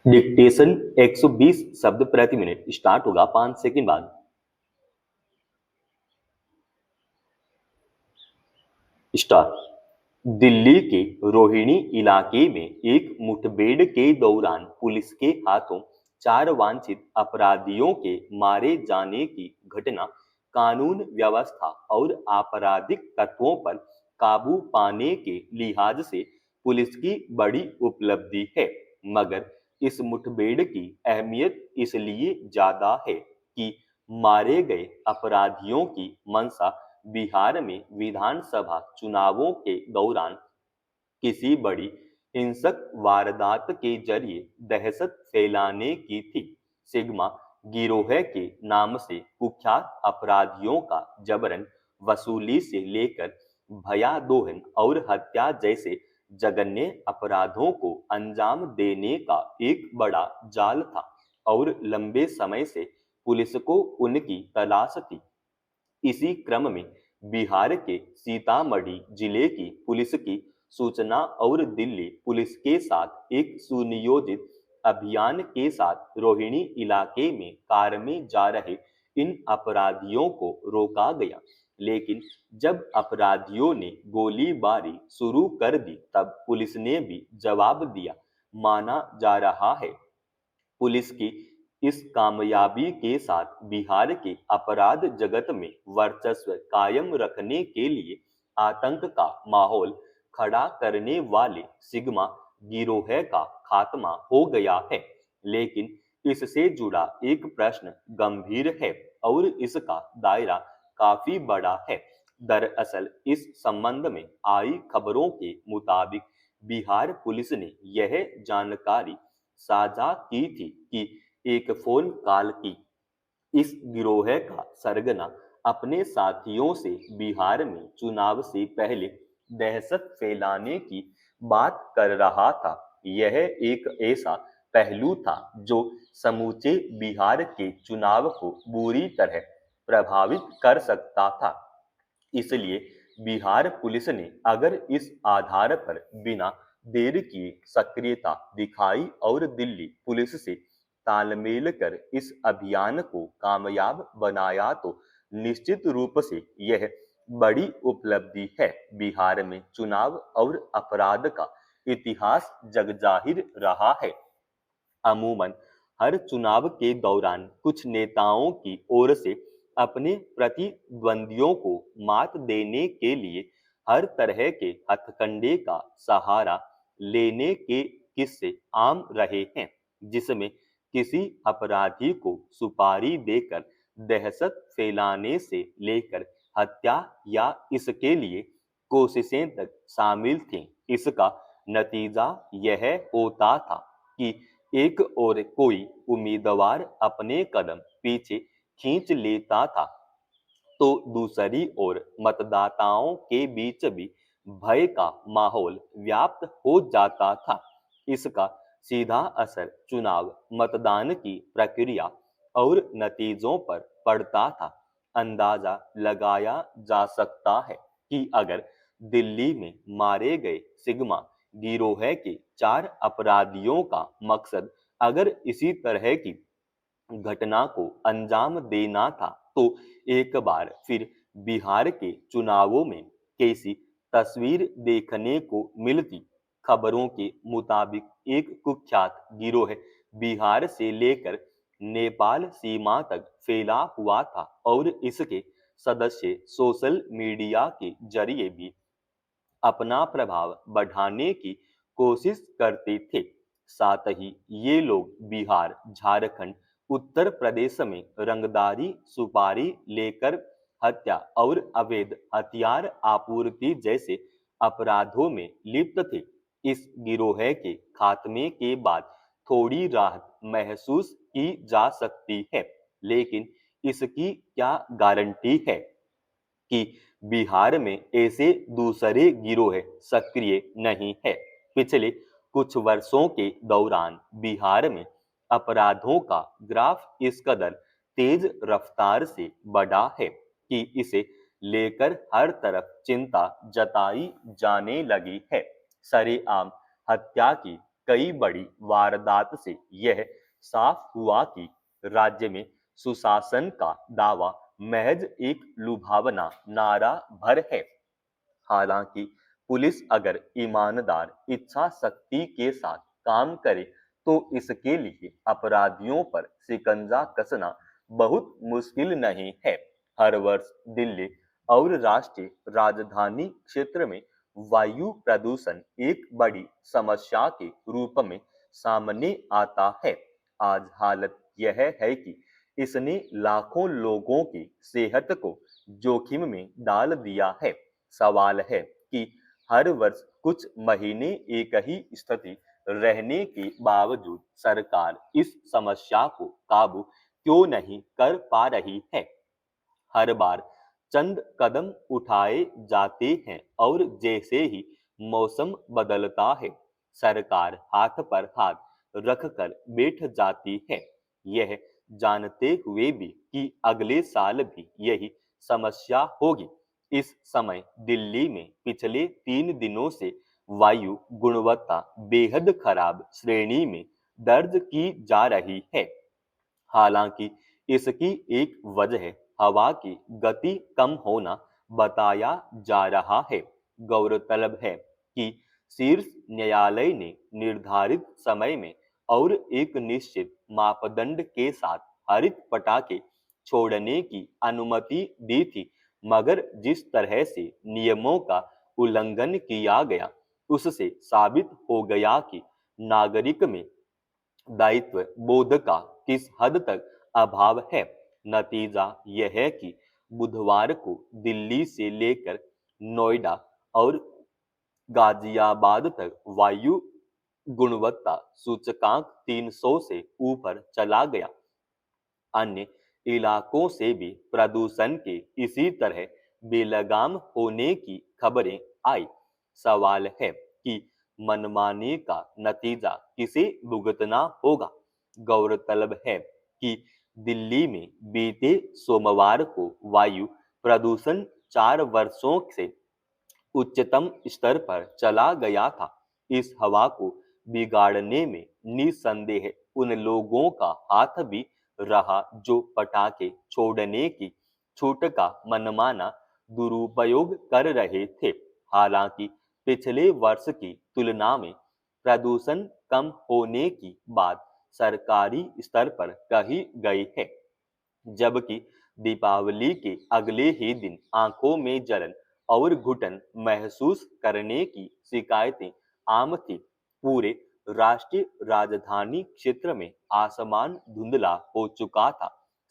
Dictation 120 शब्द प्रति minute start होगा 5 सेकंड बाद। स्टार्ट। दिल्ली के रोहिणी इलाके में एक मुठभेड़ के दौरान पुलिस के हाथों 4 वांछित अपराधियों के मारे जाने की घटना कानून व्यवस्था और आपराधिक तत्वों पर काबू पाने के लिहाज से पुलिस की बड़ी उपलब्धि है। मगर इस मुठभेड़ की अहमियत इसलिए ज्यादा है कि मारे गए अपराधियों की मंशा बिहार में विधानसभा चुनावों के दौरान किसी बड़ी हिंसक वारदात के जरिए दहशत फैलाने की थी। सिग्मा गिरोह के नाम से कुख्यात अपराधियों का जबरन वसूली से लेकर भयादोहन और हत्या जैसे जघन्य अपराधों को अंजाम देने का एक बड़ा जाल था और लंबे समय से पुलिस को उनकी तलाश थी। इसी क्रम में बिहार के सीतामढ़ी जिले की पुलिस की सूचना और दिल्ली पुलिस के साथ एक सुनियोजित अभियान के साथ रोहिणी इलाके में कार में जा रहे इन अपराधियों को रोका गया। लेकिन जब अपराधियों ने गोलीबारी शुरू कर दी तब पुलिस ने भी जवाब दिया। माना जा रहा है पुलिस की इस कामयाबी के साथ बिहार के अपराध जगत में वर्चस्व कायम रखने के लिए आतंक का माहौल खड़ा करने वाले सिग्मा गिरोह का खात्मा हो गया है। लेकिन इससे जुड़ा एक प्रश्न गंभीर है और इसका दायरा काफी बड़ा है। दरअसल इस संबंध में आई खबरों के मुताबिक बिहार पुलिस ने यह जानकारी साझा की थी कि एक फोन कॉल की इस गिरोह का सरगना अपने साथियों से बिहार में चुनाव से पहले दहशत फैलाने की बात कर रहा था। यह एक ऐसा पहलू था जो समूचे बिहार के चुनाव को बुरी तरह प्रभावित कर सकता था। इसलिए बिहार पुलिस ने अगर इस आधार पर बिना देर किए सक्रियता दिखाई और दिल्ली पुलिस से तालमेल कर इस अभियान को कामयाब बनाया तो निश्चित रूप से यह बड़ी उपलब्धि है। बिहार में चुनाव और अपराध का इतिहास जगजाहिर रहा है। अमूमन हर चुनाव के दौरान कुछ नेताओं की ओर से अपने प्रतिद्वंदियों को मात देने के लिए हर तरह के हथकंडे का सहारा लेने के किस्से आम रहे हैं, जिसमें किसी अपराधी को सुपारी देकर दहशत फैलाने से लेकर हत्या या इसके लिए कोशिशें तक शामिल थीं। इसका नतीजा यह होता था कि एक और कोई उम्मीदवार अपने कदम पीछे खींच लेता था तो दूसरी ओर मतदाताओं के बीच भी भय का माहौल व्याप्त हो जाता था। इसका सीधा असर चुनाव मतदान की प्रक्रिया और नतीजों पर पड़ता था। अंदाजा लगाया जा सकता है कि अगर दिल्ली में मारे गए सिग्मा गिरोह के 4 अपराधियों का मकसद अगर इसी तरह की घटना को अंजाम देना था तो एक बार फिर बिहार के चुनावों में कैसी तस्वीर देखने को मिलती। खबरों के मुताबिक एक कुख्यात गिरोह बिहार से लेकर नेपाल सीमा तक फैला हुआ था और इसके सदस्य सोशल मीडिया के जरिए भी अपना प्रभाव बढ़ाने की कोशिश करते थे। साथ ही ये लोग बिहार, झारखंड, उत्तर प्रदेश में रंगदारी सुपारी लेकर हत्या और अवैध हथियार आपूर्ति जैसे अपराधों में लिप्त थे। इस गिरोह के खात्मे के बाद थोड़ी राहत महसूस की जा सकती है, लेकिन इसकी क्या गारंटी है कि बिहार में ऐसे दूसरे गिरोह सक्रिय नहीं है। पिछले कुछ वर्षों के दौरान बिहार में अपराधों का ग्राफ इस कदर तेज रफ्तार से बढ़ा है कि इसे लेकर हर तरफ चिंता जताई जाने लगी है। सरेआम हत्या की कई बड़ी वारदात से यह साफ हुआ कि राज्य में सुशासन का दावा महज एक लुभावना नारा भर है। हालांकि पुलिस अगर ईमानदार इच्छा शक्ति के साथ काम करे तो इसके लिए अपराधियों पर शिकंजा कसना बहुत मुश्किल नहीं है। हर वर्ष दिल्ली और राष्ट्रीय राजधानी क्षेत्र में वायु प्रदूषण एक बड़ी समस्या के रूप में सामने आता है। आज हालत यह है कि इसने लाखों लोगों की सेहत को जोखिम में डाल दिया है। सवाल है कि हर वर्ष कुछ महीने एक ही स्थिति रहने के बावजूद सरकार इस समस्या को काबू क्यों नहीं कर पा रही है। हर बार चंद कदम उठाए जाते हैं और जैसे ही मौसम बदलता है सरकार हाथ पर हाथ रखकर बैठ जाती है, यह जानते हुए भी कि अगले साल भी यही समस्या होगी। इस समय दिल्ली में पिछले 3 दिनों से वायु गुणवत्ता बेहद खराब श्रेणी में दर्ज की जा रही है। हालांकि इसकी एक वजह हवा की गति कम होना बताया जा रहा है। गौरतलब है कि शीर्ष न्यायालय ने निर्धारित समय में और एक निश्चित मापदंड के साथ हरित पटाखे छोड़ने की अनुमति दी थी, मगर जिस तरह से नियमों का उल्लंघन किया गया उससे साबित हो गया कि नागरिक में दायित्व बोध का किस हद तक अभाव है। नतीजा यह है कि बुधवार को दिल्ली से लेकर नोएडा और गाजियाबाद तक वायु गुणवत्ता सूचकांक 300 से ऊपर चला गया। अन्य इलाकों से भी प्रदूषण के इसी तरह बेलगाम होने की खबरें आई। सवाल है कि मनमाने का नतीजा किसे भुगतना होगा। गौरतलब है कि दिल्ली में बीते सोमवार को वायु प्रदूषण 4 वर्षों से उच्चतम स्तर पर चला गया था। इस हवा को बिगाड़ने में निसंदेह उन लोगों का हाथ भी रहा जो पटाखे छोड़ने की छूट का मनमाना दुरुपयोग कर रहे थे। हालांकि पिछले वर्ष की तुलना में प्रदूषण कम होने की बात सरकारी स्तर पर कही गई है, जबकि दीपावली के अगले ही दिन आंखों में जलन और घुटन महसूस करने की शिकायतें आम थी। पूरे राष्ट्रीय राजधानी क्षेत्र में आसमान धुंधला हो चुका था।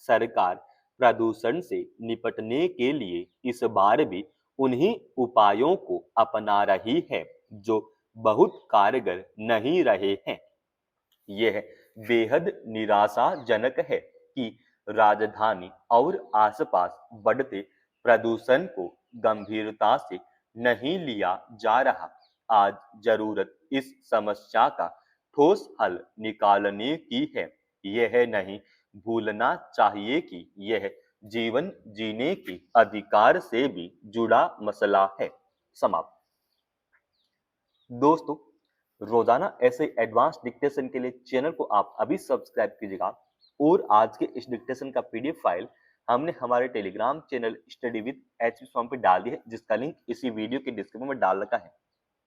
सरकार प्रदूषण से निपटने के लिए इस बार भी उन्हीं उपायों को अपना रही है जो बहुत कारगर नहीं रहे हैं। यह बेहद निराशाजनक है कि राजधानी और आसपास बढ़ते प्रदूषण को गंभीरता से नहीं लिया जा रहा। आज जरूरत इस समस्या का ठोस हल निकालने की है। यह नहीं भूलना चाहिए कि यह जीवन जीने के अधिकार से भी जुड़ा मसला है। समाप्त। दोस्तों, रोजाना ऐसे एडवांस डिक्टेशन के लिए चैनल को आप अभी सब्सक्राइब कीजिएगा और आज के इस डिक्टेशन का पीडीएफ फाइल हमने हमारे Telegram channel study with HP form पे डाल दी है, जिसका लिंक इसी वीडियो के डिस्क्रिप्शन में डाल रखा है।